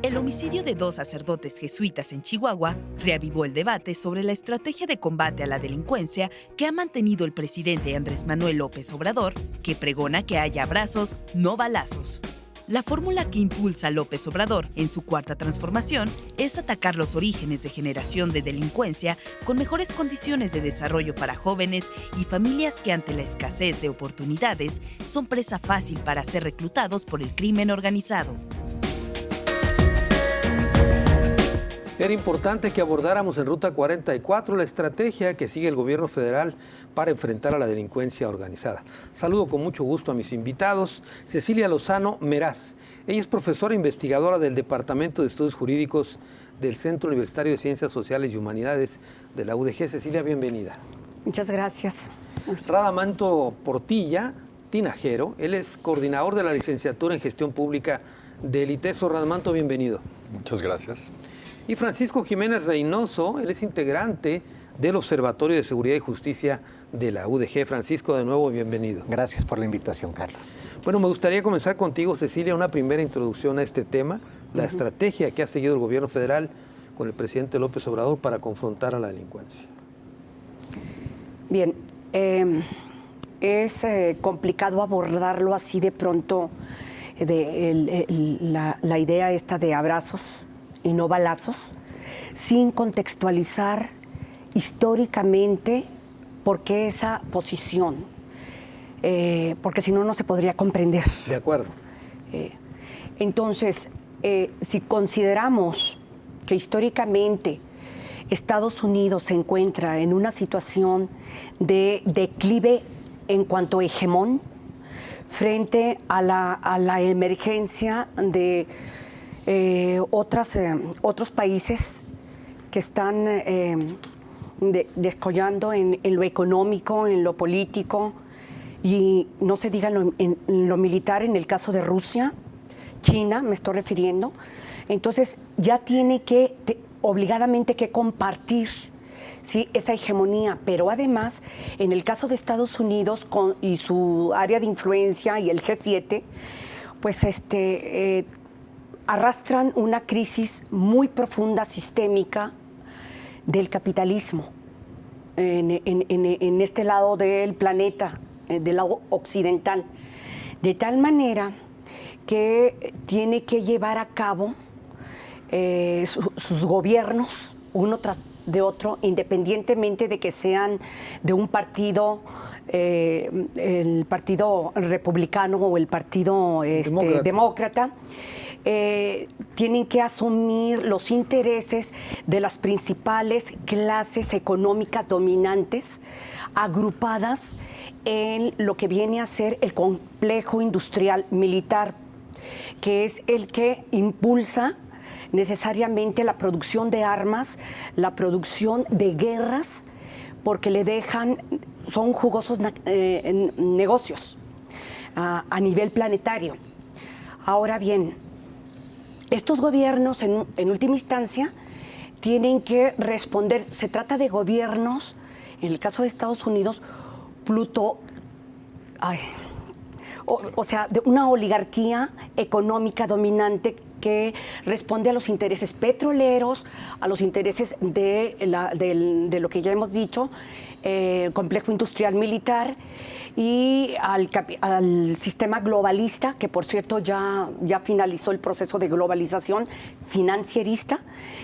El homicidio de 2 sacerdotes jesuitas en Chihuahua reavivó el debate sobre la estrategia de combate a la delincuencia que ha mantenido el presidente Andrés Manuel López Obrador, que pregona que haya abrazos, no balazos. La fórmula que impulsa López Obrador en su cuarta transformación es atacar los orígenes de generación de delincuencia con mejores condiciones de desarrollo para jóvenes y familias que ante la escasez de oportunidades son presa fácil para ser reclutados por el crimen organizado. Era importante que abordáramos en Ruta 44 la estrategia que sigue el gobierno federal para enfrentar a la delincuencia organizada. Saludo con mucho gusto a mis invitados. Cecilia Lozano Meraz. Ella es profesora investigadora del Departamento de Estudios Jurídicos del Centro Universitario de Ciencias Sociales y Humanidades de la UDG. Cecilia, bienvenida. Muchas gracias. Radamanto Portilla Tinajero. Él es coordinador de la licenciatura en Gestión Pública del ITESO. Radamanto, bienvenido. Muchas gracias. Y Francisco Jiménez Reynoso, él es integrante del Observatorio de Seguridad y Justicia de la UDG. Francisco, de nuevo, bienvenido. Gracias por la invitación, Carlos. Bueno, me gustaría comenzar contigo, Cecilia, una primera introducción a este tema, la estrategia que ha seguido el gobierno federal con el presidente López Obrador para confrontar a la delincuencia. Bien, es complicado abordarlo así de pronto, la idea esta de abrazos y no balazos, sin contextualizar históricamente por qué esa posición, porque si no, no se podría comprender. De acuerdo. Entonces, si consideramos que históricamente Estados Unidos se encuentra en una situación de declive en cuanto a hegemón frente a la emergencia de otros países que están descollando en lo económico, en lo político y no se diga en lo militar, en el caso de Rusia, China, me estoy refiriendo. Entonces ya tiene que obligadamente que compartir, ¿sí?, esa hegemonía, pero además en el caso de Estados Unidos y su área de influencia y el G7, pues arrastran una crisis muy profunda, sistémica, del capitalismo en este lado del planeta, del lado occidental, de tal manera que tiene que llevar a cabo sus gobiernos, uno tras de otro, independientemente de que sean de un partido, el Partido Republicano o el Partido Demócrata, tienen que asumir los intereses de las principales clases económicas dominantes agrupadas en lo que viene a ser el complejo industrial militar, que es el que impulsa necesariamente la producción de armas, la producción de guerras, porque son jugosos negocios a nivel planetario. Ahora bien, estos gobiernos, en última instancia, tienen que responder. Se trata de gobiernos, en el caso de Estados Unidos, o sea, de una oligarquía económica dominante que responde a los intereses petroleros, a los intereses de lo que ya hemos dicho, complejo industrial militar, y al sistema globalista, que por cierto ya finalizó el proceso de globalización financierista,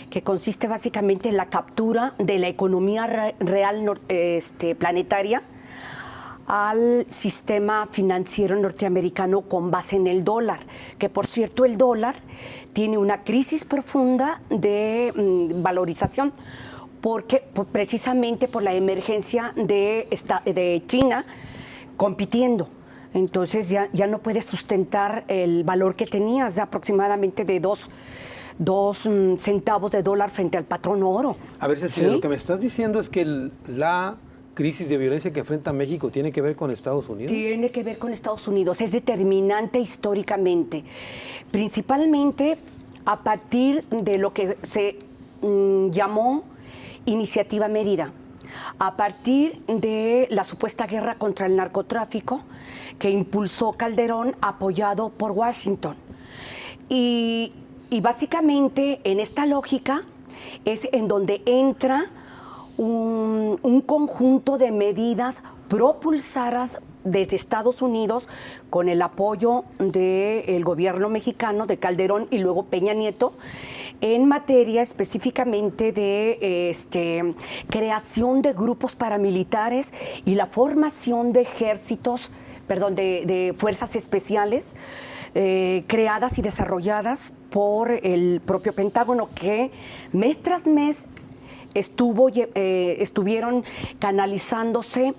que consiste básicamente en la captura de la economía real planetaria al sistema financiero norteamericano con base en el dólar, que por cierto el dólar tiene una crisis profunda de valorización, precisamente por la emergencia de China compitiendo. Entonces ya no puede sustentar el valor que tenías de aproximadamente de dos centavos de dólar frente al patrón oro. A ver, Cecilia, ¿sí? Lo que me estás diciendo es que la crisis de violencia que enfrenta México tiene que ver con Estados Unidos. Tiene que ver con Estados Unidos, es determinante históricamente, principalmente a partir de lo que se llamó Iniciativa Mérida, a partir de la supuesta guerra contra el narcotráfico que impulsó Calderón, apoyado por Washington. Y Y básicamente en esta lógica es en donde entra un conjunto de medidas propulsadas desde Estados Unidos con el apoyo del gobierno mexicano de Calderón y luego Peña Nieto en materia específicamente de creación de grupos paramilitares y la formación de ejércitos, de fuerzas especiales creadas y desarrolladas por el propio Pentágono, que mes tras mes estuvieron canalizándose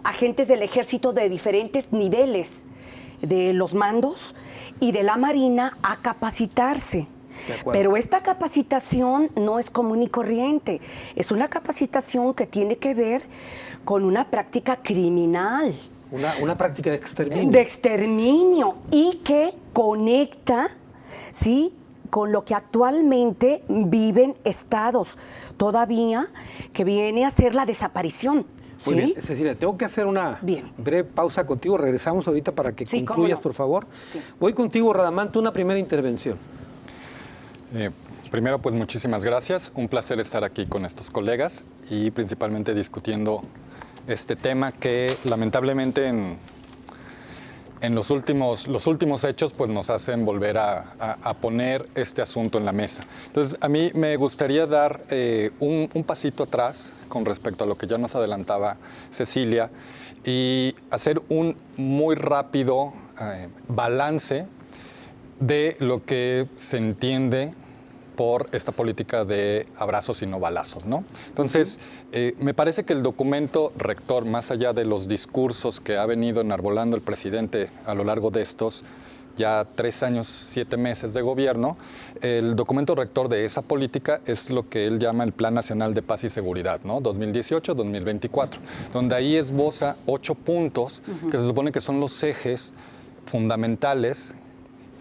agentes del ejército de diferentes niveles de los mandos y de la Marina a capacitarse. Pero esta capacitación no es común y corriente, es una capacitación que tiene que ver con una práctica criminal. Una práctica de exterminio. De exterminio y que conecta, ¿sí?, con lo que actualmente viven estados todavía, que viene a ser la desaparición. Muy bien, Cecilia, tengo que hacer una breve pausa contigo. Regresamos ahorita para que concluyas, por favor. Sí. Voy contigo, Radamanto, una primera intervención. Primero, pues muchísimas gracias. Un placer estar aquí con estos colegas y principalmente discutiendo este tema que lamentablemente en los últimos hechos pues nos hacen volver a poner este asunto en la mesa. Entonces, a mí me gustaría dar un pasito atrás con respecto a lo que ya nos adelantaba Cecilia y hacer un muy rápido balance de lo que se entiende por esta política de abrazos y no balazos, ¿no? Entonces, me parece que el documento rector, más allá de los discursos que ha venido enarbolando el presidente a lo largo de estos ya 3 años, 7 meses de gobierno, el documento rector de esa política es lo que él llama el Plan Nacional de Paz y Seguridad, ¿no? 2018-2024, donde ahí esboza 8 puntos que se supone que son los ejes fundamentales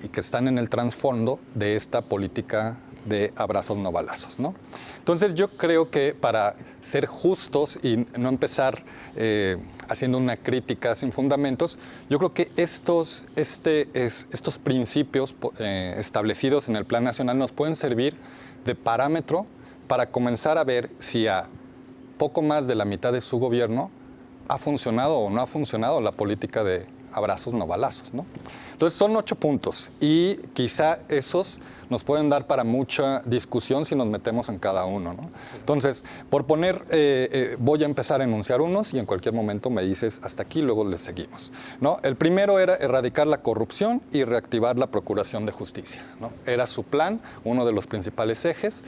y que están en el trasfondo de esta política de abrazos no balazos, ¿no? Entonces yo creo que para ser justos y no empezar haciendo una crítica sin fundamentos, yo creo que estos principios establecidos en el Plan Nacional nos pueden servir de parámetro para comenzar a ver si a poco más de la mitad de su gobierno ha funcionado o no ha funcionado la política de abrazos no balazos, ¿no? Entonces son 8 puntos y quizá esos nos pueden dar para mucha discusión si nos metemos en cada uno, ¿no? Entonces, por poner, voy a empezar a enunciar unos y en cualquier momento me dices hasta aquí, luego les seguimos, ¿no? El primero era erradicar la corrupción y reactivar la procuración de justicia, ¿no? Era su plan, uno de los principales ejes.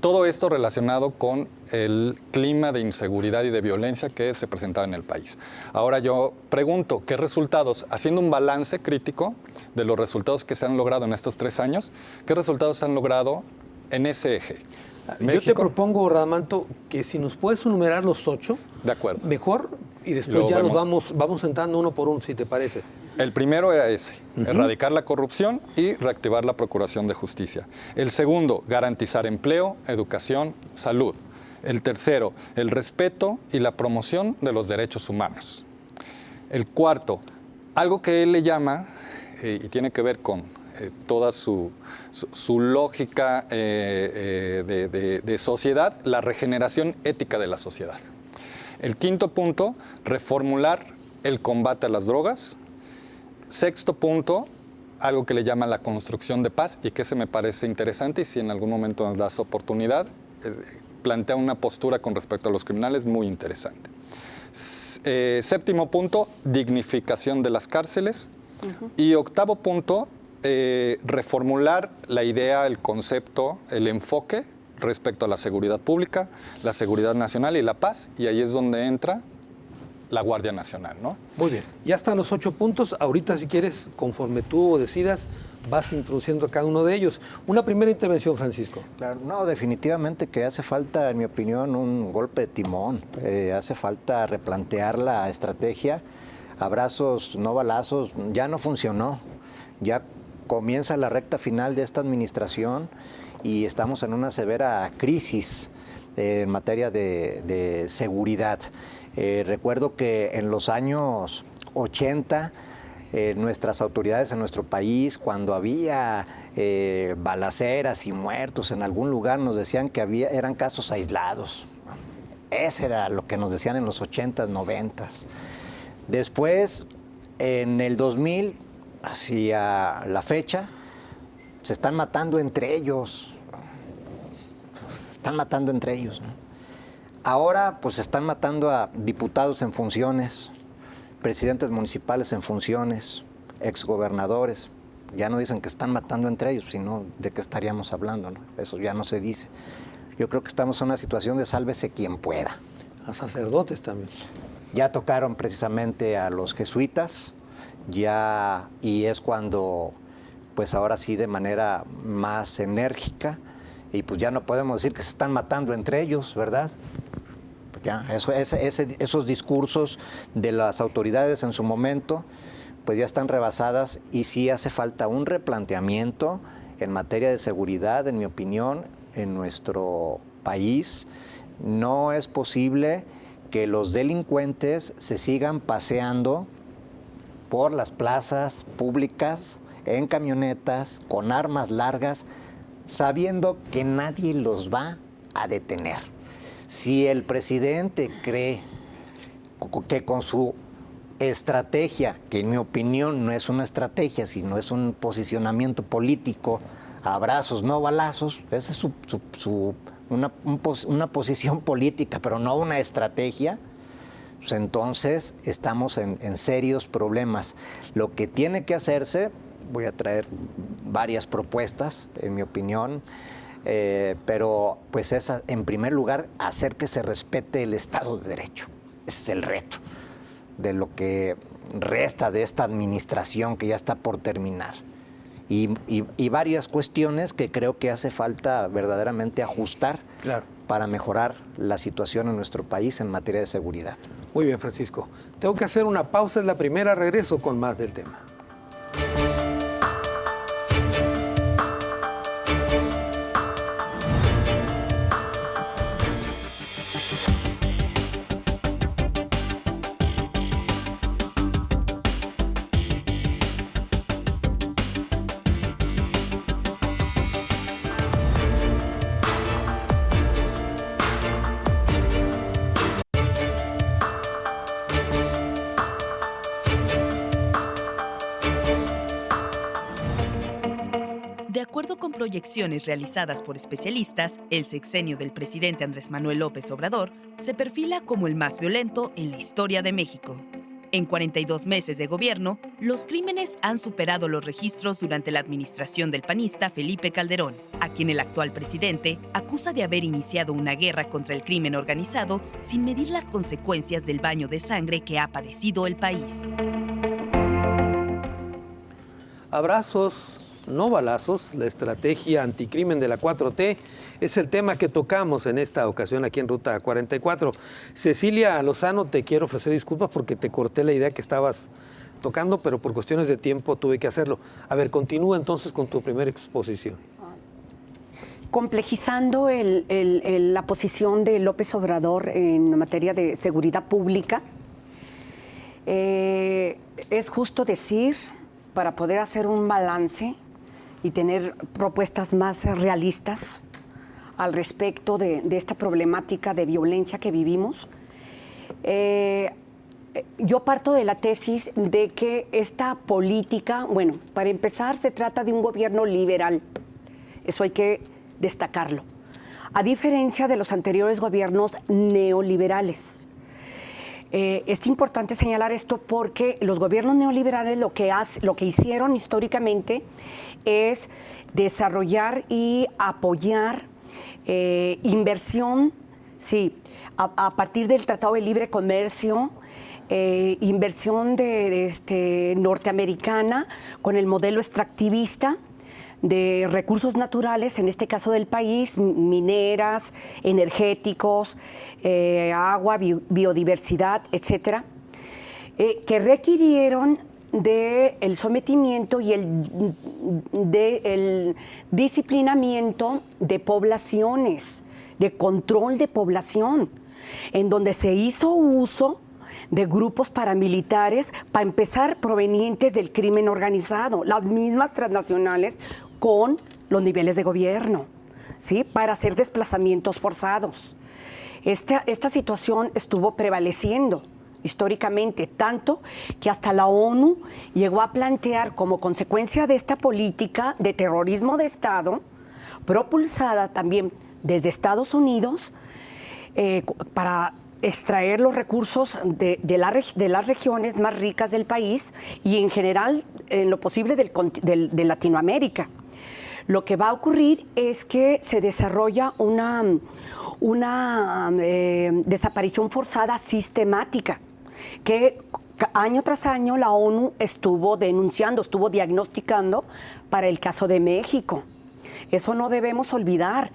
Todo esto relacionado con el clima de inseguridad y de violencia que se presentaba en el país. Ahora yo pregunto, ¿qué resultados? Haciendo un balance crítico de los resultados que se han logrado en estos 3 años, ¿qué resultados se han logrado en ese eje? México. Yo te propongo, Radamanto, que si nos puedes enumerar los 8, de acuerdo, mejor, y después ya los vamos entrando uno por uno, si te parece. El primero era ese, erradicar la corrupción y reactivar la procuración de justicia. El segundo, garantizar empleo, educación, salud. El tercero, el respeto y la promoción de los derechos humanos. El cuarto, algo que él le llama, y tiene que ver con toda su lógica de sociedad, la regeneración ética de la sociedad. El quinto punto, reformular el combate a las drogas. Sexto punto, algo que le llama la construcción de paz y que ese me parece interesante y si en algún momento nos das oportunidad, plantea una postura con respecto a los criminales muy interesante. Séptimo punto, dignificación de las cárceles. Y octavo punto, reformular la idea, el concepto, el enfoque respecto a la seguridad pública, la seguridad nacional y la paz, y ahí es donde entra la Guardia Nacional, ¿no? Muy bien, ya están los 8 puntos, ahorita si quieres, conforme tú decidas, vas introduciendo cada uno de ellos. Una primera intervención, Francisco. Claro, no, definitivamente que hace falta, en mi opinión, un golpe de timón, hace falta replantear la estrategia, abrazos, no balazos, ya no funcionó, ya comienza la recta final de esta administración y estamos en una severa crisis en materia de seguridad. Recuerdo que en los años 80 nuestras autoridades en nuestro país, cuando había balaceras y muertos en algún lugar, nos decían que eran casos aislados. Ese era lo que nos decían en los 80s, 90s. Después, en el 2000, hacia la fecha, se están matando entre ellos. Están matando entre ellos, ¿no? Ahora, pues están matando a diputados en funciones, presidentes municipales en funciones, exgobernadores. Ya no dicen que están matando entre ellos, sino de qué estaríamos hablando, ¿no? Eso ya no se dice. Yo creo que estamos en una situación de sálvese quien pueda. A sacerdotes también. Ya tocaron precisamente a los jesuitas, y es cuando, pues ahora sí, de manera más enérgica, y pues ya no podemos decir que se están matando entre ellos, ¿verdad? Ya, esos discursos de las autoridades en su momento, pues ya están rebasadas, y sí hace falta un replanteamiento en materia de seguridad, en mi opinión, en nuestro país. No es posible que los delincuentes se sigan paseando por las plazas públicas, en camionetas, con armas largas, sabiendo que nadie los va a detener. Si el presidente cree que con su estrategia, que en mi opinión no es una estrategia, sino es un posicionamiento político, abrazos, no balazos, esa es una posición política, pero no una estrategia, pues entonces estamos en serios problemas. Lo que tiene que hacerse, voy a traer varias propuestas, en mi opinión, pero pues es, en primer lugar, hacer que se respete el Estado de Derecho. Ese es el reto de lo que resta de esta administración que ya está por terminar. Y varias cuestiones que creo que hace falta verdaderamente ajustar, claro, para mejorar la situación en nuestro país en materia de seguridad. Muy bien, Francisco. Tengo que hacer una pausa, es la primera, regreso con más del tema. De acuerdo con proyecciones realizadas por especialistas, el sexenio del presidente Andrés Manuel López Obrador se perfila como el más violento en la historia de México. En 42 meses de gobierno, los crímenes han superado los registros durante la administración del panista Felipe Calderón, a quien el actual presidente acusa de haber iniciado una guerra contra el crimen organizado sin medir las consecuencias del baño de sangre que ha padecido el país. Abrazos, no balazos, la estrategia anticrimen de la 4T es el tema que tocamos en esta ocasión aquí en Ruta 44. Cecilia Lozano, te quiero ofrecer disculpas porque te corté la idea que estabas tocando, pero por cuestiones de tiempo tuve que hacerlo. A ver, continúa entonces con tu primera exposición. Complejizando la posición de López Obrador en materia de seguridad pública, es justo decir, para poder hacer un balance y tener propuestas más realistas al respecto de esta problemática de violencia que vivimos, yo parto de la tesis de que esta política, bueno, para empezar, se trata de un gobierno liberal. Eso hay que destacarlo. A diferencia de los anteriores gobiernos neoliberales. Es importante señalar esto porque los gobiernos neoliberales lo que hicieron históricamente es desarrollar y apoyar inversión, sí, a partir del Tratado de Libre Comercio, inversión norteamericana con el modelo extractivista de recursos naturales, en este caso del país, mineras, energéticos, agua, biodiversidad, etcétera, que requirieron del sometimiento y el disciplinamiento de poblaciones, de control de población, en donde se hizo uso de grupos paramilitares, para empezar, provenientes del crimen organizado, las mismas transnacionales con los niveles de gobierno, ¿sí? Para hacer desplazamientos forzados. Esta situación estuvo prevaleciendo históricamente, tanto que hasta la ONU llegó a plantear, como consecuencia de esta política de terrorismo de Estado, propulsada también desde Estados Unidos, para extraer los recursos de las regiones más ricas del país y en general, en lo posible, de Latinoamérica. Lo que va a ocurrir es que se desarrolla una desaparición forzada sistemática, que año tras año la ONU estuvo denunciando, estuvo diagnosticando para el caso de México. Eso no debemos olvidar.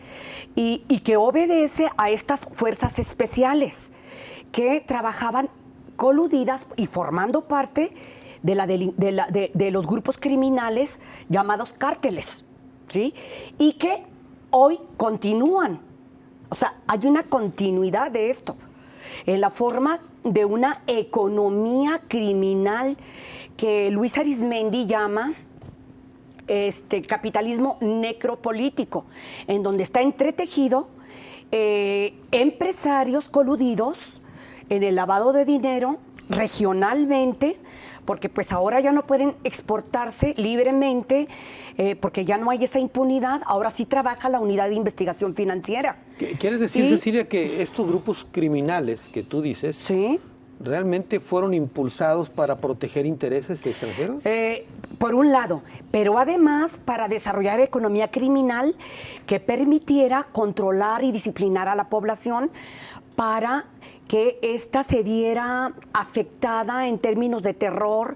Y que obedece a estas fuerzas especiales que trabajaban coludidas y formando parte de los grupos criminales llamados cárteles, ¿sí? Y que hoy continúan. O sea, hay una continuidad de esto en la forma de una economía criminal que Luis Arizmendi llama capitalismo necropolítico, en donde está entretejido empresarios coludidos en el lavado de dinero regionalmente, porque pues ahora ya no pueden exportarse libremente, porque ya no hay esa impunidad. Ahora sí trabaja la unidad de investigación financiera. ¿Quieres decir, Cecilia, que estos grupos criminales que tú dices, ¿sí?, realmente fueron impulsados para proteger intereses extranjeros? Por un lado, pero además para desarrollar economía criminal que permitiera controlar y disciplinar a la población para que ésta se viera afectada en términos de terror,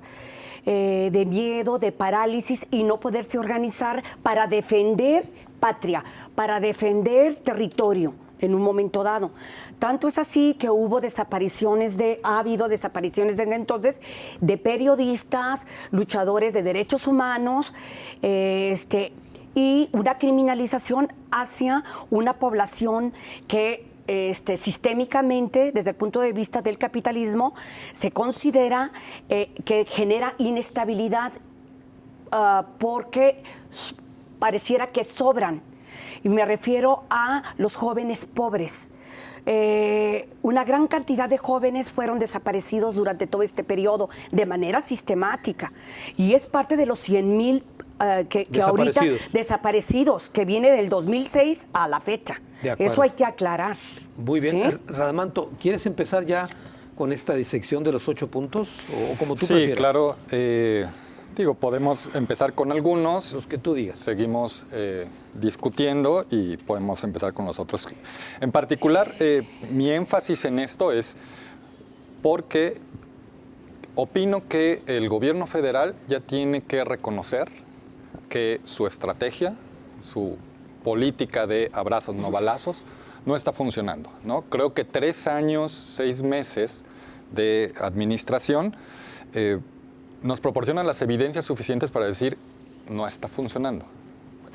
de miedo, de parálisis, y no poderse organizar para defender patria, para defender territorio en un momento dado. Tanto es así que ha habido desapariciones desde entonces de periodistas, luchadores de derechos humanos, y una criminalización hacia una población que sistémicamente, desde el punto de vista del capitalismo, se considera que genera inestabilidad porque pareciera que sobran. Y me refiero a los jóvenes pobres. Una gran cantidad de jóvenes fueron desaparecidos durante todo este periodo de manera sistemática. Y es parte de los 100,000 que ahorita desaparecidos, que viene del 2006 a la fecha. Eso hay que aclarar. Muy bien. ¿Sí? Radamanto, ¿quieres empezar ya con esta disección de los 8 puntos? ¿O como tú prefieras? Sí, claro. Podemos empezar con algunos. Los que tú digas. Seguimos discutiendo y podemos empezar con los otros. En particular, mi énfasis en esto es porque opino que el gobierno federal ya tiene que reconocer que su estrategia, su política de abrazos no balazos, no está funcionando, ¿no? Creo que 3 años, 6 meses de administración nos proporcionan las evidencias suficientes para decir no está funcionando.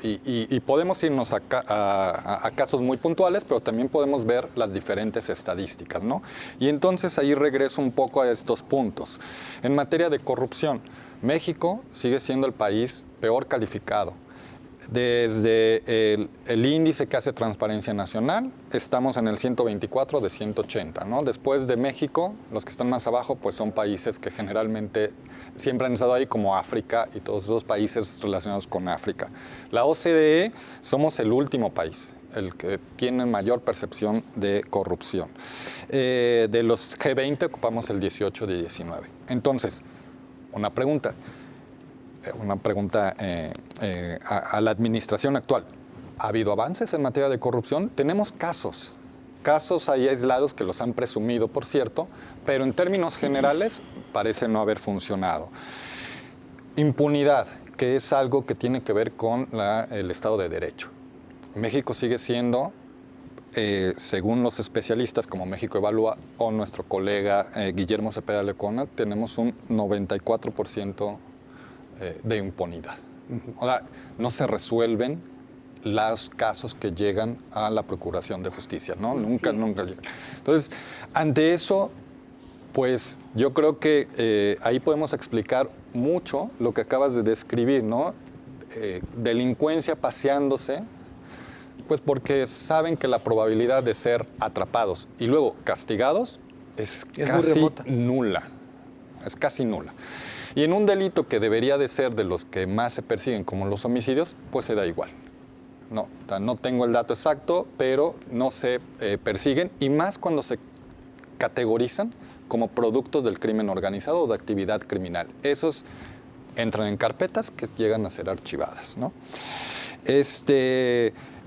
Y podemos irnos a casos muy puntuales, pero también podemos ver las diferentes estadísticas, ¿no? Y entonces ahí regreso un poco a estos puntos. En materia de corrupción, México sigue siendo el país peor calificado. Desde el índice que hace Transparencia Nacional, estamos en el 124 de 180, ¿no? Después de México, los que están más abajo, pues son países que generalmente siempre han estado ahí, como África y todos esos países relacionados con África. La OCDE, somos el último país, el que tiene mayor percepción de corrupción. De los G20 ocupamos el 18 de 19. Entonces, una pregunta a la administración actual. ¿Ha habido avances en materia de corrupción? Tenemos casos ahí aislados que los han presumido, por cierto, pero en términos generales parece no haber funcionado. Impunidad, que es algo que tiene que ver con el Estado de Derecho. México sigue siendo, según los especialistas como México Evalúa o nuestro colega Guillermo Cepeda Lecona, tenemos un 94% de impunidad. O sea, no se resuelven los casos que llegan a la Procuración de Justicia, ¿no? Nunca llegan. Entonces, ante eso, Pues yo creo que ahí podemos explicar mucho lo que acabas de describir, ¿no? Delincuencia paseándose, pues porque saben que la probabilidad de ser atrapados y luego castigados es casi nula. Es casi nula. Y en un delito que debería de ser de los que más se persiguen, como los homicidios, pues se da igual. No, no tengo el dato exacto, pero no se persiguen, y más cuando se categorizan como productos del crimen organizado o de actividad criminal. Esos entran en carpetas que llegan a ser archivadas, ¿no?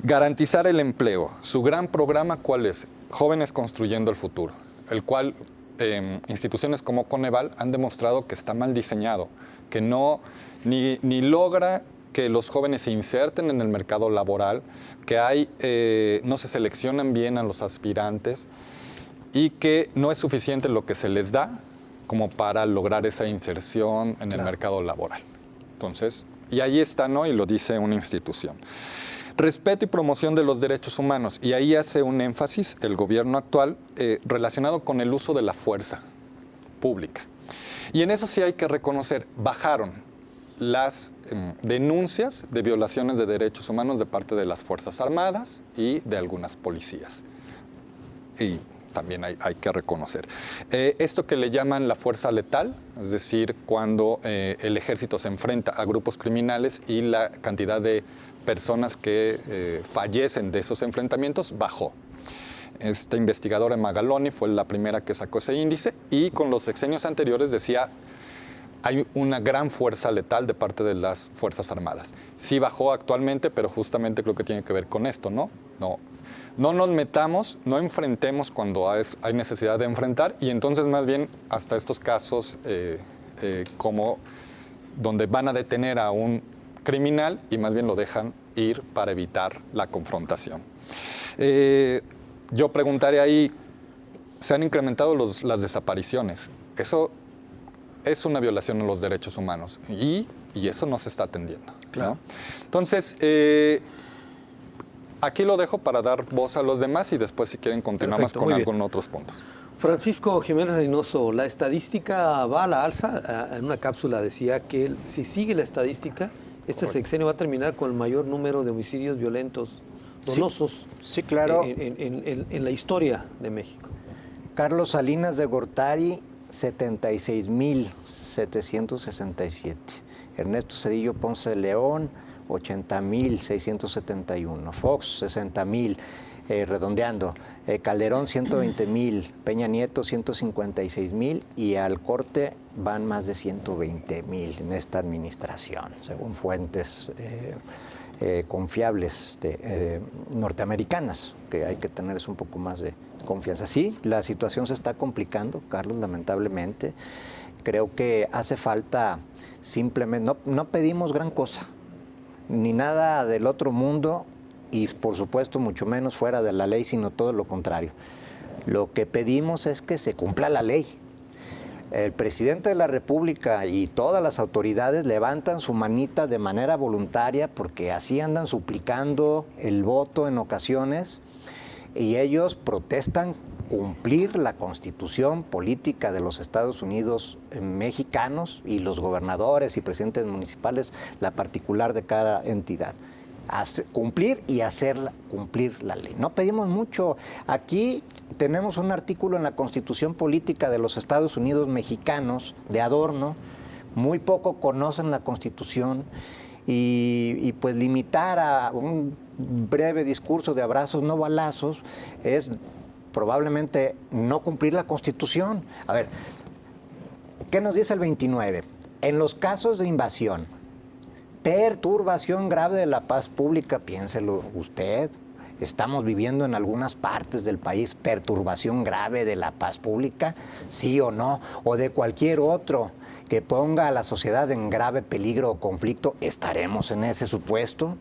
Garantizar el empleo. Su gran programa, ¿cuál es? Jóvenes construyendo el futuro, el cual instituciones como Coneval han demostrado que está mal diseñado, que ni logra que los jóvenes se inserten en el mercado laboral, que no se seleccionan bien a los aspirantes y que no es suficiente lo que se les da como para lograr esa inserción en el mercado laboral. Entonces, y ahí está, ¿no? Y lo dice una institución. Respeto y promoción de los derechos humanos. Y ahí hace un énfasis el gobierno actual relacionado con el uso de la fuerza pública. Y en eso sí hay que reconocer, bajaron las denuncias de violaciones de derechos humanos de parte de las Fuerzas Armadas y de algunas policías. Y también hay que reconocer. Esto que le llaman la fuerza letal, es decir, cuando el ejército se enfrenta a grupos criminales y la cantidad de personas que fallecen de esos enfrentamientos, bajó. Esta investigadora Magaloni fue la primera que sacó ese índice, y con los sexenios anteriores decía hay una gran fuerza letal de parte de las Fuerzas Armadas. Sí bajó actualmente, pero justamente creo que tiene que ver con esto, ¿no? No nos metamos, no enfrentemos cuando hay necesidad de enfrentar, y entonces más bien hasta estos casos como donde van a detener a un criminal y más bien lo dejan ir para evitar la confrontación. Yo preguntaré ahí, se han incrementado las desapariciones. Eso es una violación a los derechos humanos y eso no se está atendiendo, claro, ¿no? Entonces, aquí lo dejo para dar voz a los demás y después, si quieren, continuamos con algunos otros puntos. Francisco Jiménez Reynoso, la estadística va a la alza. En una cápsula decía que si sigue la estadística, este sexenio va a terminar con el mayor número de homicidios violentos, dolosos, sí, claro, en la historia de México. Carlos Salinas de Gortari, 76,767. Ernesto Zedillo Ponce de León, 80,671. Fox, 60,000, redondeando. Calderón, 120,000. Peña Nieto, 156,000. Y al corte van más de 120,000 en esta administración, según fuentes confiables norteamericanas, que hay que tener un poco más de confianza. Sí, la situación se está complicando, Carlos, lamentablemente. Creo que hace falta simplemente, no pedimos gran cosa, ni nada del otro mundo, y por supuesto mucho menos fuera de la ley, sino todo lo contrario. Lo que pedimos es que se cumpla la ley. El presidente de la República y todas las autoridades levantan su manita de manera voluntaria porque así andan suplicando el voto en ocasiones, y ellos protestan cumplir la Constitución política de los Estados Unidos mexicanos, y los gobernadores y presidentes municipales, la particular de cada entidad. Cumplir y hacer cumplir la ley. No pedimos mucho. Aquí tenemos un artículo en la Constitución política de los Estados Unidos mexicanos de adorno. Muy poco conocen la Constitución, y pues limitar a un breve discurso de abrazos, no balazos, es probablemente no cumplir la Constitución. A ver, ¿qué nos dice el 29? En los casos de invasión, perturbación grave de la paz pública, piénselo usted, estamos viviendo en algunas partes del país perturbación grave de la paz pública, sí o no, o de cualquier otro que ponga a la sociedad en grave peligro o conflicto, ¿estaremos en ese supuesto?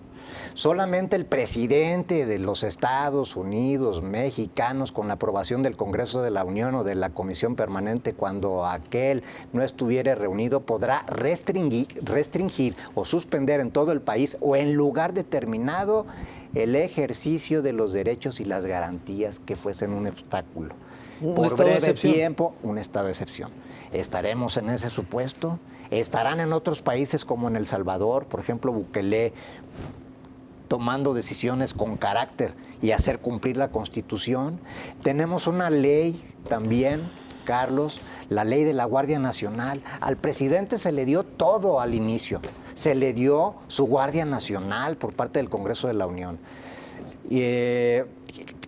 Solamente el presidente de los Estados Unidos mexicanos, con la aprobación del Congreso de la Unión o de la Comisión Permanente, cuando aquel no estuviera reunido, podrá restringir o suspender en todo el país o en lugar determinado el ejercicio de los derechos y las garantías que fuesen un obstáculo. por breve tiempo, un estado de excepción. ¿Estaremos en ese supuesto? ¿Estarán en otros países como en El Salvador, por ejemplo, Bukele, tomando decisiones con carácter y hacer cumplir la Constitución? Tenemos una ley también, Carlos, la ley de la Guardia Nacional. Al presidente se le dio todo al inicio. Se le dio su Guardia Nacional por parte del Congreso de la Unión.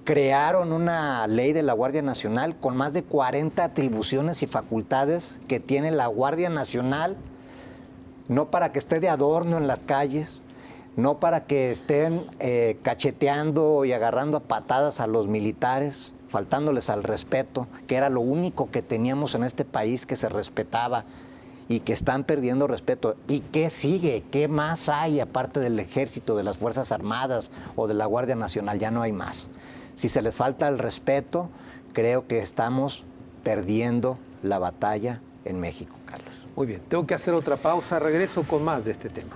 Crearon una ley de la Guardia Nacional con más de 40 atribuciones y facultades que tiene la Guardia Nacional, no para que esté de adorno en las calles, no para que estén cacheteando y agarrando a patadas a los militares, faltándoles al respeto, que era lo único que teníamos en este país que se respetaba, y que están perdiendo respeto. ¿Y qué sigue? ¿Qué más hay aparte del Ejército, de las Fuerzas Armadas o de la Guardia Nacional? Ya no hay más. Si se les falta el respeto, creo que estamos perdiendo la batalla en México, Carlos. Muy bien, tengo que hacer otra pausa. Regreso con más de este tema.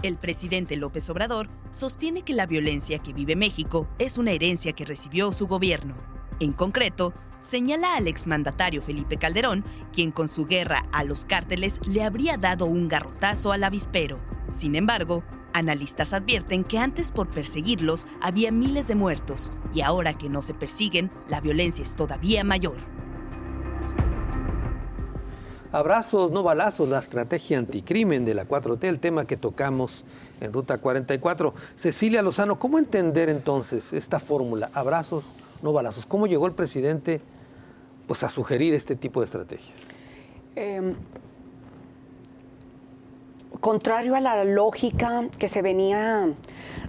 El presidente López Obrador sostiene que la violencia que vive México es una herencia que recibió su gobierno. En concreto, señala al exmandatario Felipe Calderón, quien con su guerra a los cárteles le habría dado un garrotazo al avispero. Sin embargo, analistas advierten que antes por perseguirlos había miles de muertos y ahora que no se persiguen, la violencia es todavía mayor. Abrazos, no balazos, la estrategia anticrimen de la 4T, el tema que tocamos en Ruta 44. Cecilia Lozano, ¿cómo entender entonces esta fórmula? Abrazos, no balazos. ¿Cómo llegó el presidente a sugerir este tipo de estrategia? Contrario a la lógica que se venía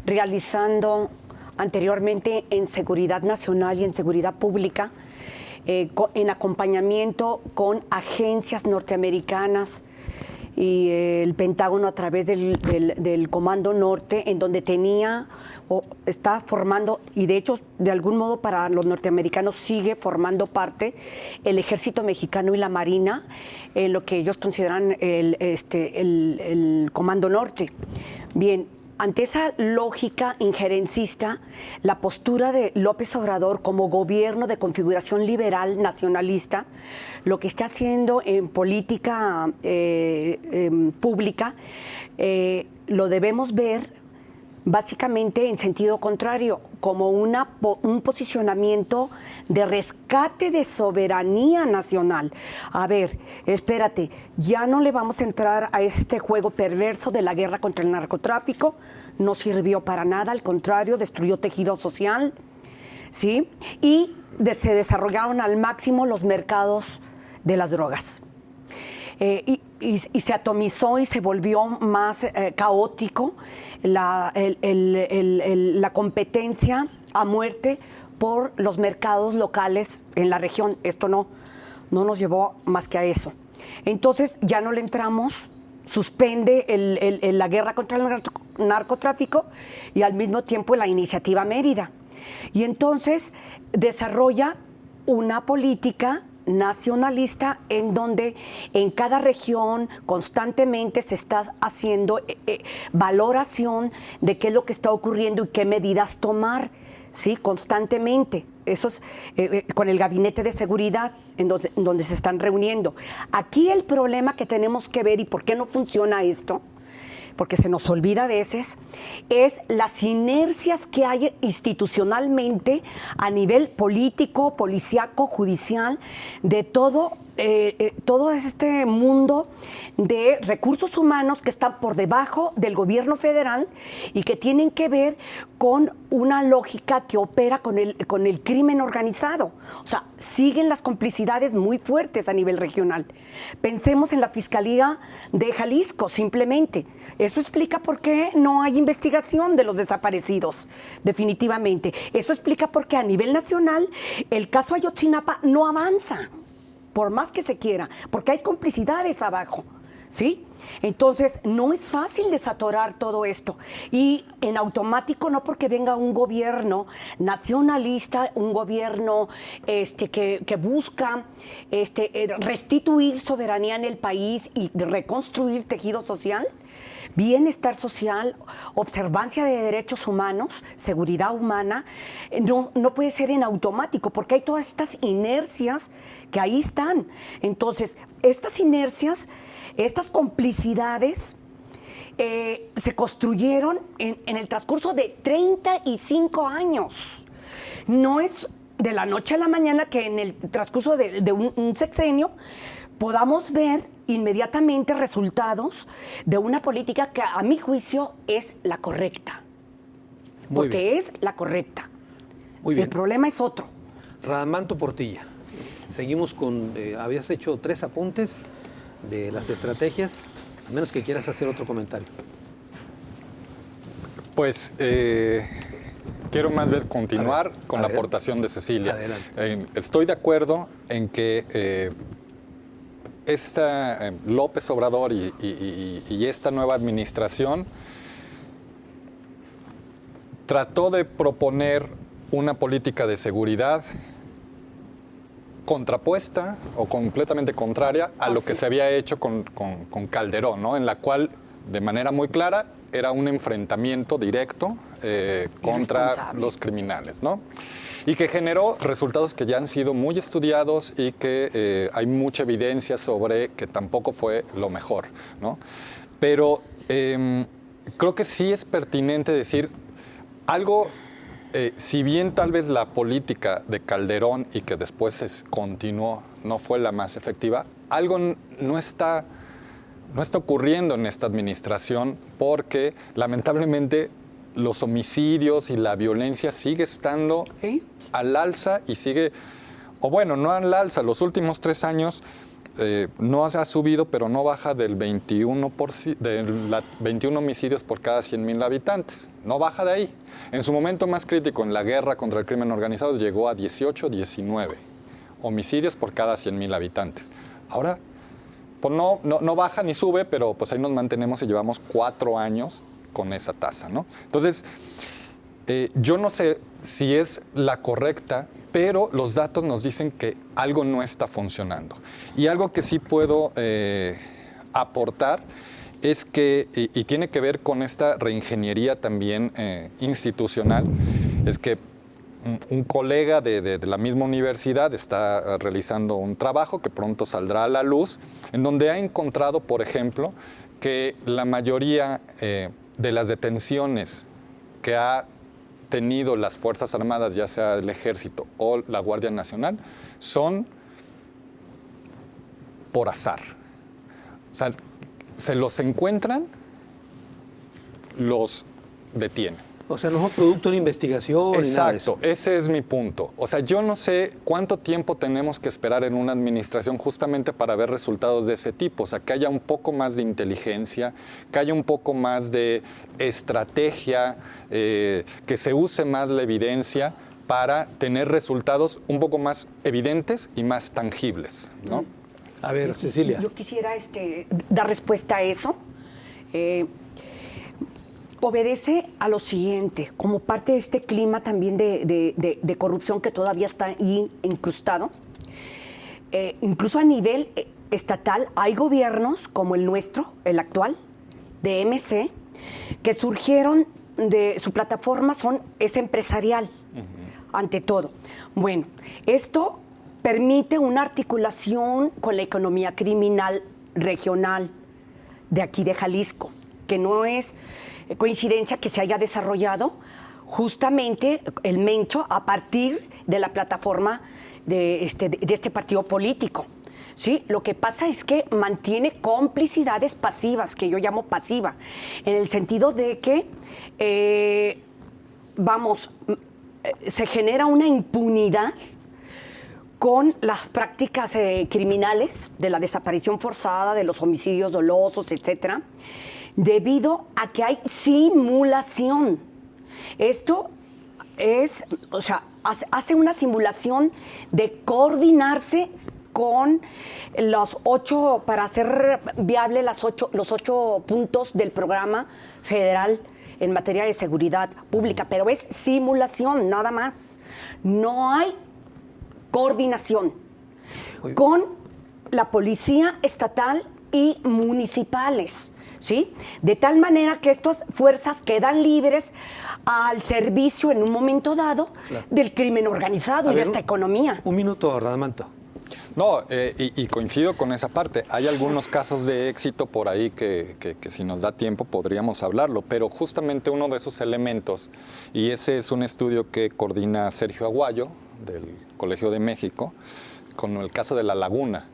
realizando anteriormente en seguridad nacional y en seguridad pública, en acompañamiento con agencias norteamericanas y el Pentágono a través del Comando Norte, en donde tenía o está formando, y de hecho de algún modo para los norteamericanos sigue formando parte el Ejército Mexicano y la Marina, en lo que ellos consideran el Comando Norte. Bien, ante esa lógica injerencista, la postura de López Obrador como gobierno de configuración liberal nacionalista, lo que está haciendo en política pública, lo debemos ver básicamente en sentido contrario, como un posicionamiento de rescate de soberanía nacional. A ver, espérate, ya no le vamos a entrar a este juego perverso de la guerra contra el narcotráfico, no sirvió para nada, al contrario, destruyó tejido social, ¿sí? Y se desarrollaron al máximo los mercados de las drogas. Y se atomizó y se volvió más caótico la competencia a muerte por los mercados locales en la región. Esto no nos llevó más que a eso. Entonces ya no le entramos, suspende la guerra contra el narcotráfico y al mismo tiempo la iniciativa Mérida. Y entonces desarrolla una política nacionalista en donde en cada región constantemente se está haciendo valoración de qué es lo que está ocurriendo y qué medidas tomar, ¿sí? Constantemente. Eso es con el gabinete de seguridad en donde se están reuniendo. Aquí el problema que tenemos que ver y por qué no funciona esto, porque se nos olvida a veces, es las inercias que hay institucionalmente a nivel político, policíaco, judicial, de todo todo este mundo de recursos humanos que están por debajo del gobierno federal y que tienen que ver con una lógica que opera con el crimen organizado. O sea, siguen las complicidades muy fuertes a nivel regional. Pensemos en la Fiscalía de Jalisco, simplemente. Eso explica por qué no hay investigación de los desaparecidos, definitivamente. Eso explica por qué a nivel nacional el caso Ayotzinapa no avanza, por más que se quiera, porque hay complicidades abajo, ¿sí? Entonces, no es fácil desatorar todo esto. Y en automático, no porque venga un gobierno nacionalista, un gobierno que busca restituir soberanía en el país y reconstruir tejido social, bienestar social, observancia de derechos humanos, seguridad humana, no puede ser en automático, porque hay todas estas inercias que ahí están. Entonces, estas inercias, estas complicidades se construyeron en el transcurso de 35 años. No es de la noche a la mañana que en el transcurso de un sexenio podamos ver inmediatamente resultados de una política que a mi juicio es la correcta. Muy porque bien. es la correcta. Muy bien. El problema es otro. Radamanto Portilla, seguimos con, habías hecho 3 apuntes de las estrategias, a menos que quieras hacer otro comentario. Pues quiero más bien continuar con la ver. aportación de Cecilia. Adelante. Estoy de acuerdo en que López Obrador y esta nueva administración trató de proponer una política de seguridad contrapuesta o completamente contraria a lo que se había hecho con Calderón, ¿no? En la cual, de manera muy clara, era un enfrentamiento directo contra los criminales, ¿no? Y que generó resultados que ya han sido muy estudiados y que hay mucha evidencia sobre que tampoco fue lo mejor, ¿no? Pero creo que sí es pertinente decir algo. Si bien tal vez la política de Calderón y que después continuó no fue la más efectiva, algo no está ocurriendo en esta administración porque lamentablemente los homicidios y la violencia sigue estando al alza y sigue, o bueno, no al alza, los últimos 3 años no ha subido, pero no baja del 21 homicidios por cada 100,000 habitantes. No baja de ahí. En su momento más crítico, en la guerra contra el crimen organizado, llegó a 18, 19 homicidios por cada 100,000 habitantes. Ahora, pues no baja ni sube, pero pues ahí nos mantenemos y llevamos 4 años con esa tasa, ¿no? Entonces, yo no sé si es la correcta, pero los datos nos dicen que algo no está funcionando. Y algo que sí puedo aportar es que, y tiene que ver con esta reingeniería también institucional, es que un colega de la misma universidad está realizando un trabajo que pronto saldrá a la luz, en donde ha encontrado, por ejemplo, que la mayoría de las detenciones que ha tenido las Fuerzas Armadas, ya sea el Ejército o la Guardia Nacional, son por azar. O sea, se los encuentran, los detienen. O sea, no es producto de una investigación. Exacto, ese es mi punto. O sea, yo no sé cuánto tiempo tenemos que esperar en una administración justamente para ver resultados de ese tipo. O sea, que haya un poco más de inteligencia, que haya un poco más de estrategia, que se use más la evidencia para tener resultados un poco más evidentes y más tangibles, ¿no? A ver, Cecilia. Yo quisiera dar respuesta a eso. Obedece a lo siguiente, como parte de este clima también de corrupción que todavía está ahí incrustado. Incluso a nivel estatal hay gobiernos como el nuestro, el actual, de MC, que surgieron de su plataforma es empresarial, ante todo. Bueno, esto permite una articulación con la economía criminal regional de aquí de Jalisco, que no es coincidencia que se haya desarrollado justamente el Mencho a partir de la plataforma de este partido político, Sí, lo que pasa es que mantiene complicidades pasivas, que yo llamo pasiva, en el sentido de que, se genera una impunidad con las prácticas criminales de la desaparición forzada, de los homicidios dolosos, etcétera, debido a que hay simulación. Esto es, hace una simulación de coordinarse con los 8, para hacer viable los 8 puntos del programa federal en materia de seguridad pública, pero es simulación, nada más. No hay coordinación con la policía estatal y municipales, ¿sí? De tal manera que estas fuerzas quedan libres al servicio en un momento dado del crimen organizado y de esta economía. Un minuto, Radamanto. No, y coincido con esa parte. Hay algunos casos de éxito por ahí que si nos da tiempo podríamos hablarlo, pero justamente uno de esos elementos, y ese es un estudio que coordina Sergio Aguayo, del Colegio de México, con el caso de La Laguna,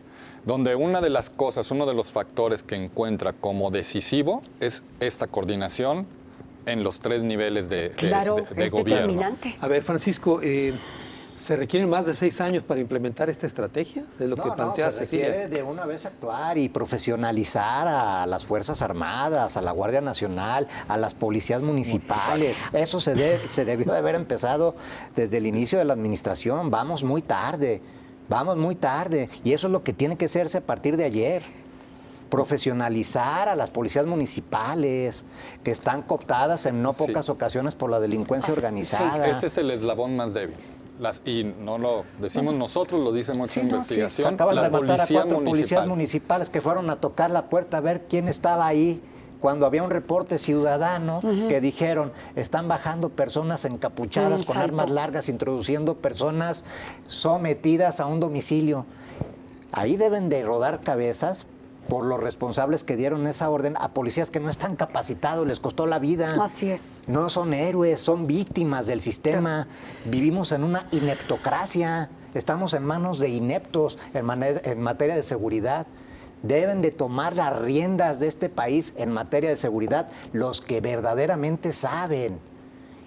donde una de las cosas, uno de los factores que encuentra como decisivo es esta coordinación en los 3 niveles de gobierno. Determinante. A ver, Francisco, ¿se requieren más de 6 años para implementar esta estrategia? Es lo que plantea Cecilia. Se requiere de una vez actuar y profesionalizar a las Fuerzas Armadas, a la Guardia Nacional, a las policías municipales. Eso se debió de haber empezado desde el inicio de la administración. Vamos muy tarde. Y eso es lo que tiene que hacerse a partir de ayer. Profesionalizar a las policías municipales, que están cooptadas en no pocas ocasiones por la delincuencia organizada. Ese es el eslabón más débil. Y no lo decimos nosotros, lo dice mucha investigación. Acaban de matar a 4 policías municipales que fueron a tocar la puerta a ver quién estaba ahí, cuando había un reporte ciudadano que dijeron, están bajando personas encapuchadas con armas largas, introduciendo personas sometidas a un domicilio. Ahí deben de rodar cabezas por los responsables que dieron esa orden a policías que no están capacitados, les costó la vida. Así es. No son héroes, son víctimas del sistema. Vivimos en una ineptocracia, estamos en manos de ineptos en materia de seguridad. Deben de tomar las riendas de este país en materia de seguridad los que verdaderamente saben,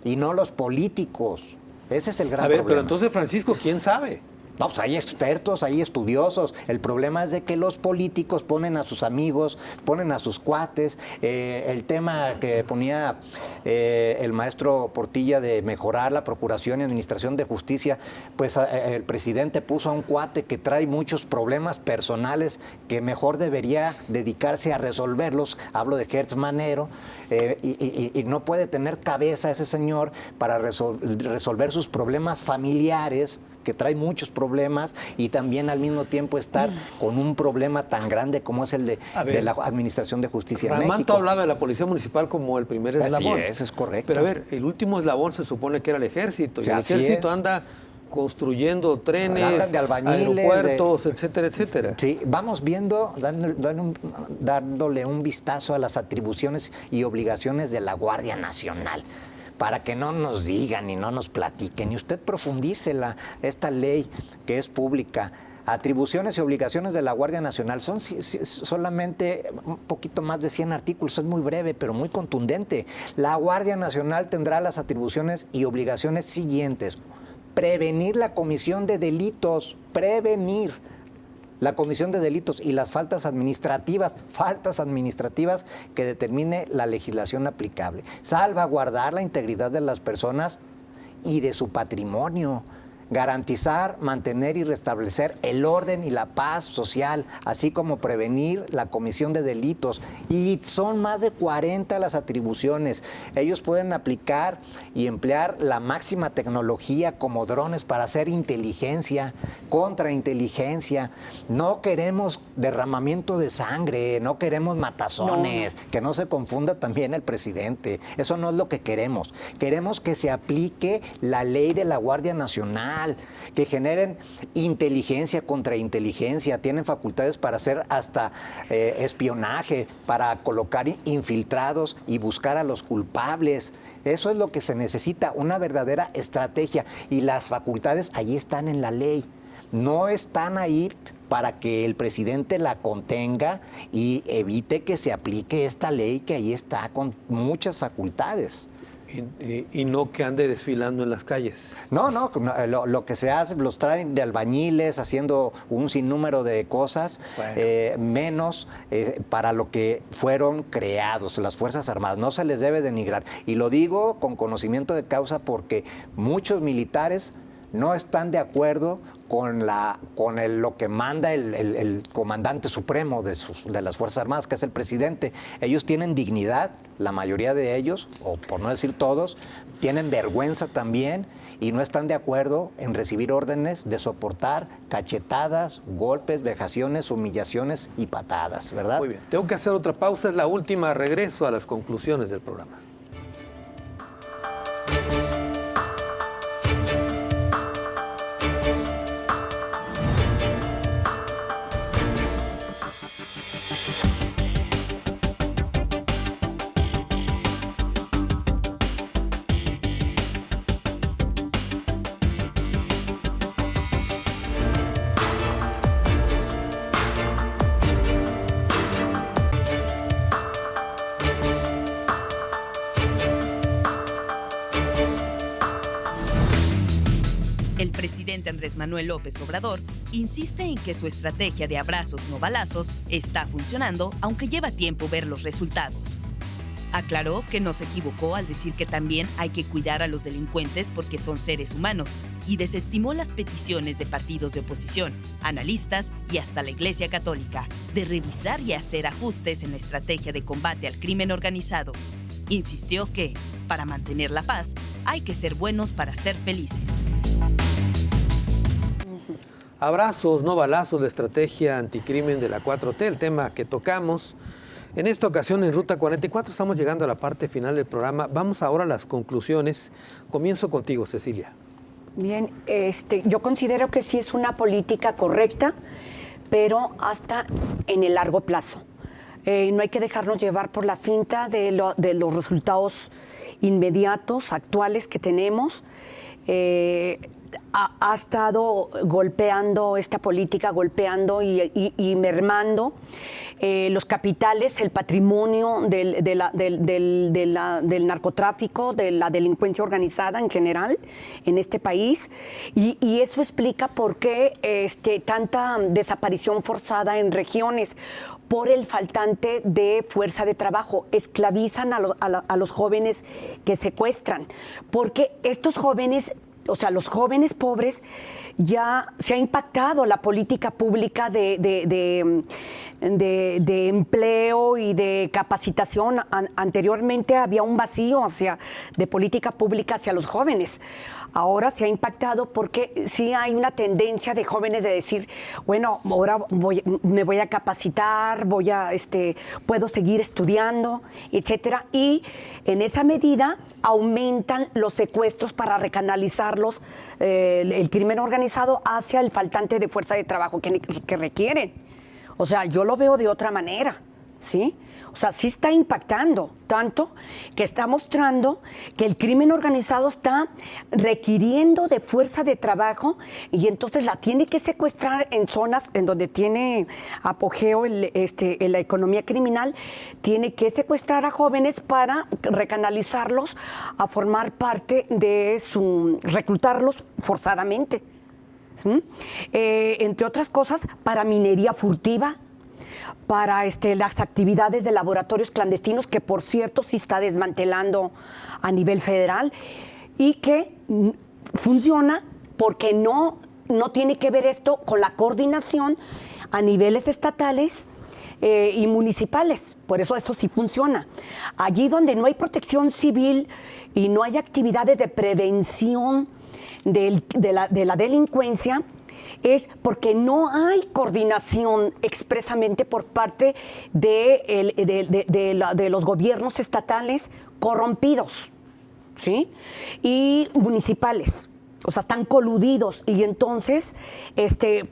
y no los políticos. Ese es el gran problema. Pero entonces, Francisco, ¿quién sabe? No, pues hay expertos, hay estudiosos. El problema es de que los políticos ponen a sus amigos, ponen a sus cuates. El tema que ponía el maestro Portilla de mejorar la procuración y administración de justicia, pues el presidente puso a un cuate que trae muchos problemas personales que mejor debería dedicarse a resolverlos. Hablo de Gertz Manero, y no puede tener cabeza ese señor para resolver sus problemas familiares, que trae muchos problemas, y también al mismo tiempo estar con un problema tan grande como es el de la Administración de Justicia en México. Radamanto hablaba de la Policía Municipal como el primer eslabón. Así es correcto. Pero a ver, el último eslabón se supone que era el Ejército, y el Ejército anda construyendo trenes, de albañiles, aeropuertos, etcétera, etcétera. Sí, vamos viendo, dándole un vistazo a las atribuciones y obligaciones de la Guardia Nacional, para que no nos digan y no nos platiquen. Y usted profundice esta ley que es pública. Atribuciones y obligaciones de la Guardia Nacional son solamente un poquito más de 100 artículos. Es muy breve, pero muy contundente. La Guardia Nacional tendrá las atribuciones y obligaciones siguientes: prevenir la comisión de delitos, prevenir la comisión de delitos y las faltas administrativas que determine la legislación aplicable. Salvaguardar la integridad de las personas y de su patrimonio. Garantizar, mantener y restablecer el orden y la paz social, así como prevenir la comisión de delitos. Y son más de 40 las atribuciones. Ellos pueden aplicar y emplear la máxima tecnología como drones para hacer inteligencia, contrainteligencia. No queremos derramamiento de sangre, no queremos matazones, que no se confunda también el presidente. Eso no es lo que queremos. Queremos que se aplique la ley de la Guardia Nacional, que generen inteligencia contra inteligencia, tienen facultades para hacer hasta espionaje, para colocar infiltrados y buscar a los culpables. Eso es lo que se necesita, una verdadera estrategia, y las facultades allí están en la ley. No están ahí para que el presidente la contenga y evite que se aplique esta ley que ahí está con muchas facultades. Y no que ande desfilando en las calles. No, lo que se hace, los traen de albañiles haciendo un sinnúmero de cosas, bueno, menos para lo que fueron creados, las Fuerzas Armadas. No se les debe denigrar. Y lo digo con conocimiento de causa porque muchos militares no están de acuerdo con lo que manda el comandante supremo de las Fuerzas Armadas, que es el presidente. Ellos tienen dignidad, la mayoría de ellos, o por no decir todos, tienen vergüenza también y no están de acuerdo en recibir órdenes de soportar cachetadas, golpes, vejaciones, humillaciones y patadas, ¿verdad? Muy bien, tengo que hacer otra pausa, es la última, regreso a las conclusiones del programa. El presidente Andrés Manuel López Obrador insiste en que su estrategia de abrazos no balazos está funcionando, aunque lleva tiempo ver los resultados. Aclaró que no se equivocó al decir que también hay que cuidar a los delincuentes porque son seres humanos y desestimó las peticiones de partidos de oposición, analistas y hasta la Iglesia Católica de revisar y hacer ajustes en la estrategia de combate al crimen organizado. Insistió que, para mantener la paz, hay que ser buenos para ser felices. Abrazos, no balazos, de estrategia anticrimen de la 4T, el tema que tocamos. En esta ocasión en Ruta 44 estamos llegando a la parte final del programa. Vamos ahora a las conclusiones. Comienzo contigo, Cecilia. Bien, yo considero que sí es una política correcta, pero hasta en el largo plazo. No hay que dejarnos llevar por la finta de los resultados inmediatos, actuales que tenemos. Ha estado golpeando esta política, golpeando y mermando los capitales, el patrimonio del narcotráfico, de la delincuencia organizada en general en este país. Y eso explica por qué tanta desaparición forzada en regiones, por el faltante de fuerza de trabajo. Esclavizan a los jóvenes que secuestran, porque estos jóvenes, o sea, los jóvenes pobres, ya se ha impactado la política pública de empleo y de capacitación. Anteriormente había un vacío de política pública hacia los jóvenes. Ahora se ha impactado porque sí hay una tendencia de jóvenes de decir, bueno, ahora me voy a capacitar, puedo seguir estudiando, etcétera. Y en esa medida aumentan los secuestros para recanalizarlos, el crimen organizado, hacia el faltante de fuerza de trabajo que requieren. O sea, yo lo veo de otra manera, ¿sí? O sea, sí está impactando, tanto que está mostrando que el crimen organizado está requiriendo de fuerza de trabajo y entonces la tiene que secuestrar en zonas en donde tiene apogeo la economía criminal, tiene que secuestrar a jóvenes para recanalizarlos a formar parte de reclutarlos forzadamente. ¿Sí? Entre otras cosas, para minería furtiva, para las actividades de laboratorios clandestinos, que por cierto sí está desmantelando a nivel federal y que funciona porque no tiene que ver esto con la coordinación a niveles estatales y municipales. Por eso esto sí funciona. Allí donde no hay protección civil y no hay actividades de prevención de la delincuencia, es porque no hay coordinación expresamente por parte de los gobiernos estatales corrompidos, ¿sí? Y municipales. O sea, están coludidos y entonces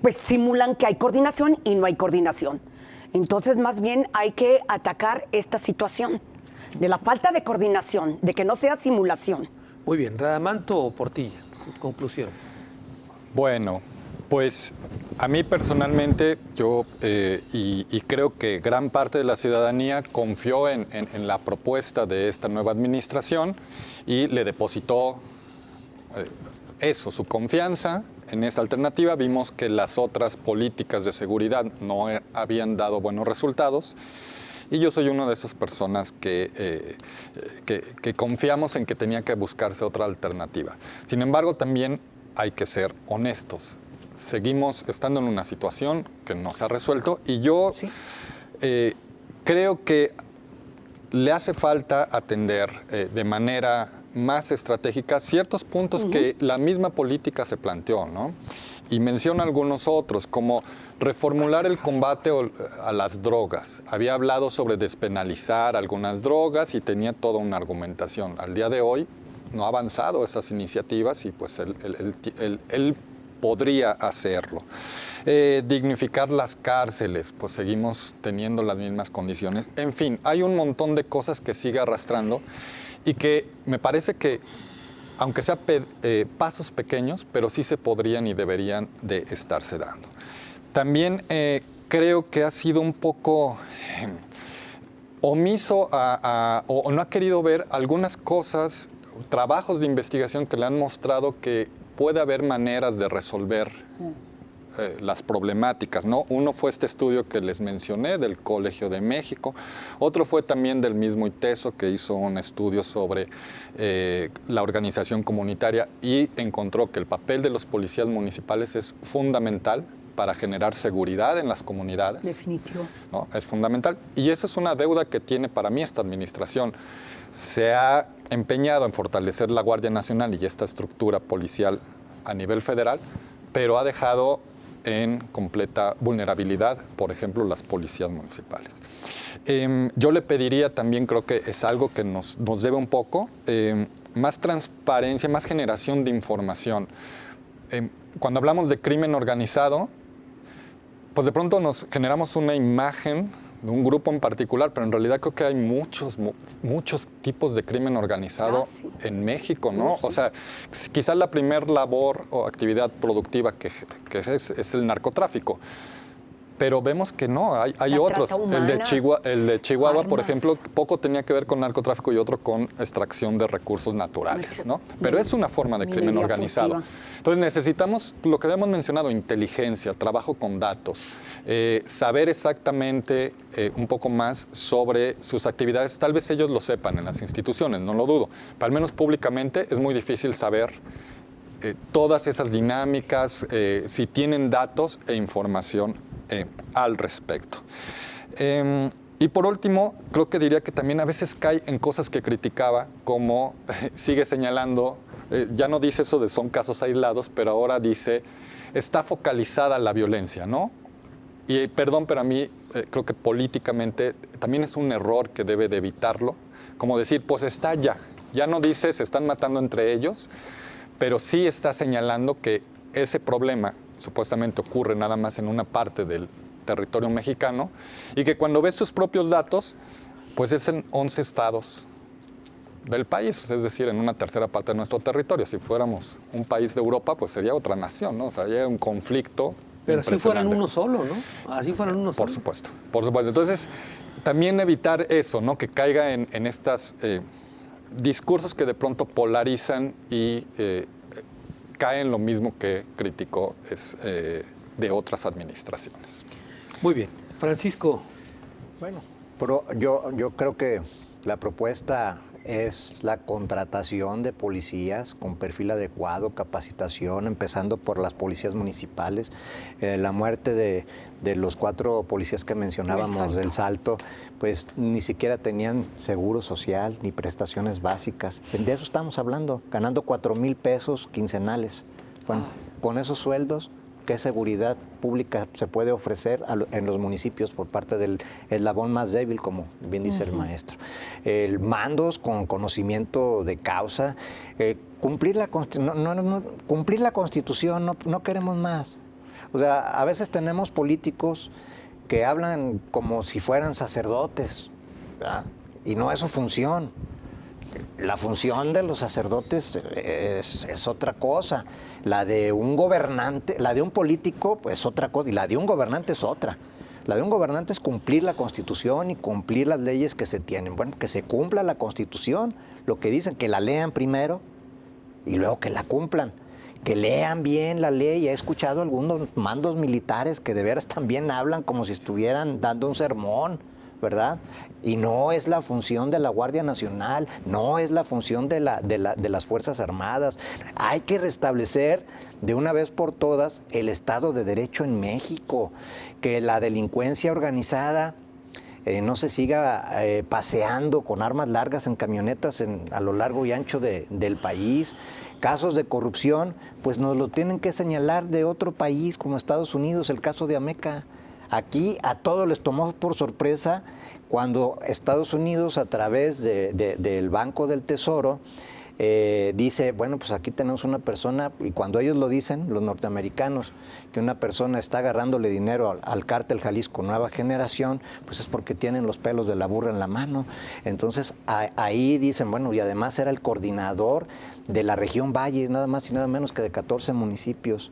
pues simulan que hay coordinación y no hay coordinación. Entonces, más bien hay que atacar esta situación de la falta de coordinación, de que no sea simulación. Muy bien, Radamanto Portilla, sus conclusiones. Bueno, Pues a mí personalmente, yo y creo que gran parte de la ciudadanía confió en la propuesta de esta nueva administración y le depositó su confianza en esta alternativa. Vimos que las otras políticas de seguridad no habían dado buenos resultados. Y yo soy una de esas personas que confiamos en que tenía que buscarse otra alternativa. Sin embargo, también hay que ser honestos. Seguimos estando en una situación que no se ha resuelto y yo creo que le hace falta atender de manera más estratégica ciertos puntos que la misma política se planteó, ¿no? Y menciona algunos otros, como reformular el combate a las drogas. Había hablado sobre despenalizar algunas drogas y tenía toda una argumentación. Al día de hoy no ha avanzado esas iniciativas y pues él podría hacerlo. Dignificar las cárceles, pues seguimos teniendo las mismas condiciones. En fin, hay un montón de cosas que sigue arrastrando y que me parece que, aunque sea pasos pequeños, pero sí se podrían y deberían de estarse dando. También creo que ha sido un poco omiso o no ha querido ver algunas cosas, trabajos de investigación que le han mostrado que puede haber maneras de resolver las problemáticas, ¿no? Uno fue este estudio que les mencioné del Colegio de México, otro fue también del mismo ITESO, que hizo un estudio sobre la organización comunitaria y encontró que el papel de los policías municipales es fundamental para generar seguridad en las comunidades. Definitivo. ¿No? Es fundamental. Y eso es una deuda que tiene para mí esta administración. Se ha empeñado en fortalecer la Guardia Nacional y esta estructura policial a nivel federal, pero ha dejado en completa vulnerabilidad, por ejemplo, las policías municipales. Yo le pediría también, creo que es algo que nos debe un poco, más transparencia, más generación de información. Cuando hablamos de crimen organizado, pues de pronto nos generamos una imagen de un grupo en particular, pero en realidad creo que hay muchos tipos de crimen organizado en México, ¿no? O sea, quizás la primer labor o actividad productiva que es el narcotráfico, pero vemos que no, hay otros. El de Chihuahua, por ejemplo, poco tenía que ver con narcotráfico y otro con extracción de recursos naturales, ¿no? Pero es una forma de crimen organizado. Entonces necesitamos, lo que habíamos mencionado, inteligencia, trabajo con datos, saber exactamente un poco más sobre sus actividades. Tal vez ellos lo sepan en las instituciones, no lo dudo, pero al menos públicamente es muy difícil saber todas esas dinámicas, si tienen datos e información al respecto. Y por último, creo que diría que también a veces cae en cosas que criticaba, como sigue señalando, ya no dice eso de son casos aislados, pero ahora dice, está focalizada la violencia, ¿no? Y perdón, pero a mí creo que políticamente también es un error que debe de evitarlo, como decir, pues está ya no dice se están matando entre ellos, pero sí está señalando que ese problema supuestamente ocurre nada más en una parte del territorio mexicano y que cuando ves sus propios datos, pues es en 11 estados del país, es decir, en una tercera parte de nuestro territorio. Si fuéramos un país de Europa, pues sería otra nación, ¿no? O sea, hay un conflicto. Pero si fueran uno solo, ¿no? Así fueran uno solo. Por supuesto, por supuesto. Entonces, también evitar eso, ¿no? Que caiga en estas discursos que de pronto polarizan y cae en lo mismo que criticó de otras administraciones. Muy bien. Francisco. Bueno, pero yo creo que la propuesta es la contratación de policías con perfil adecuado, capacitación, empezando por las policías municipales. La muerte de los 4 policías que mencionábamos del Salto, pues ni siquiera tenían seguro social ni prestaciones básicas. De eso estamos hablando, ganando 4,000 pesos quincenales. Bueno, con esos sueldos, ¿qué seguridad pública se puede ofrecer en los municipios por parte del eslabón más débil, como bien dice el maestro? Mandos con conocimiento de causa, cumplir la Constitución, no queremos más. O sea, a veces tenemos políticos que hablan como si fueran sacerdotes, ¿verdad? Y no es su función. la función de los sacerdotes es otra cosa. La de un gobernante, la de un político, pues otra cosa, y la de un gobernante es otra. La de un gobernante es cumplir la Constitución y cumplir las leyes que se tienen. Bueno, que se cumpla la Constitución, lo que dicen, que la lean primero y luego que la cumplan. Que lean bien la ley. He escuchado algunos mandos militares que de veras también hablan como si estuvieran dando un sermón, ¿verdad? Y no es la función de la Guardia Nacional, no es la función de las Fuerzas Armadas. Hay que restablecer de una vez por todas el Estado de Derecho en México, que la delincuencia organizada no se siga paseando con armas largas en camionetas a lo largo y ancho del país. Casos de corrupción, pues nos lo tienen que señalar de otro país como Estados Unidos, el caso de Ameca. Aquí a todos les tomó por sorpresa cuando Estados Unidos, a través del Banco del Tesoro, dice, bueno, pues aquí tenemos una persona, y cuando ellos lo dicen, los norteamericanos, que una persona está agarrándole dinero al cártel Jalisco Nueva Generación, pues es porque tienen los pelos de la burra en la mano. Entonces ahí dicen, bueno, y además era el coordinador de la región Valle, nada más y nada menos que de 14 municipios.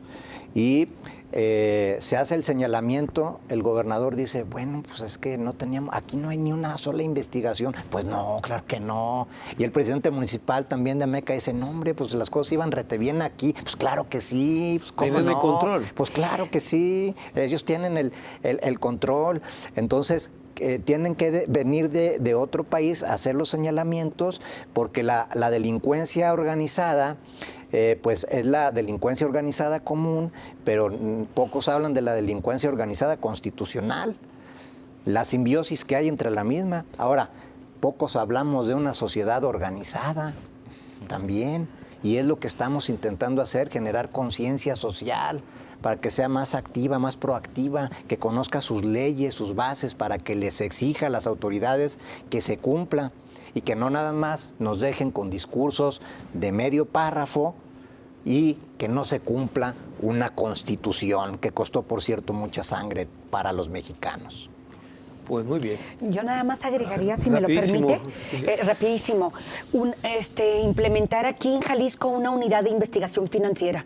Y se hace el señalamiento, el gobernador dice, bueno, pues es que no teníamos, aquí no hay ni una sola investigación. Pues no, claro que no. Y el presidente municipal también de Ameca dice, no, hombre, pues las cosas iban rete bien aquí. Pues claro que sí. Pues, ¿cómo ¿tienen no? el control? Pues claro que sí, ellos tienen el control. Entonces, tienen que venir de otro país a hacer los señalamientos, porque la delincuencia organizada, pues es la delincuencia organizada común, pero pocos hablan de la delincuencia organizada constitucional, la simbiosis que hay entre la misma. Ahora, pocos hablamos de una sociedad organizada también, y es lo que estamos intentando hacer, generar conciencia social para que sea más activa, más proactiva, que conozca sus leyes, sus bases, para que les exija a las autoridades que se cumpla y que no nada más nos dejen con discursos de medio párrafo y que no se cumpla una constitución que costó, por cierto, mucha sangre para los mexicanos. Pues muy bien. Yo nada más agregaría, si me lo Rapidísimo, permite, Cecilia. rapidísimo, implementar aquí en Jalisco una unidad de investigación financiera,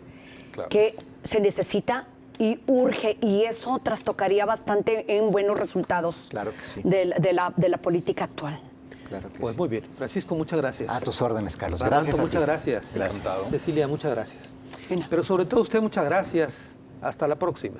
Claro. que se necesita y urge, y eso trastocaría bastante en buenos resultados Claro que sí. de la política actual. Claro que Pues sí. muy bien. Francisco, muchas gracias. A tus órdenes, Carlos. Ramanto, Gracias a ti. muchas gracias. Encantado. Cecilia, muchas gracias. Bueno. Pero sobre todo usted, muchas gracias. Hasta la próxima.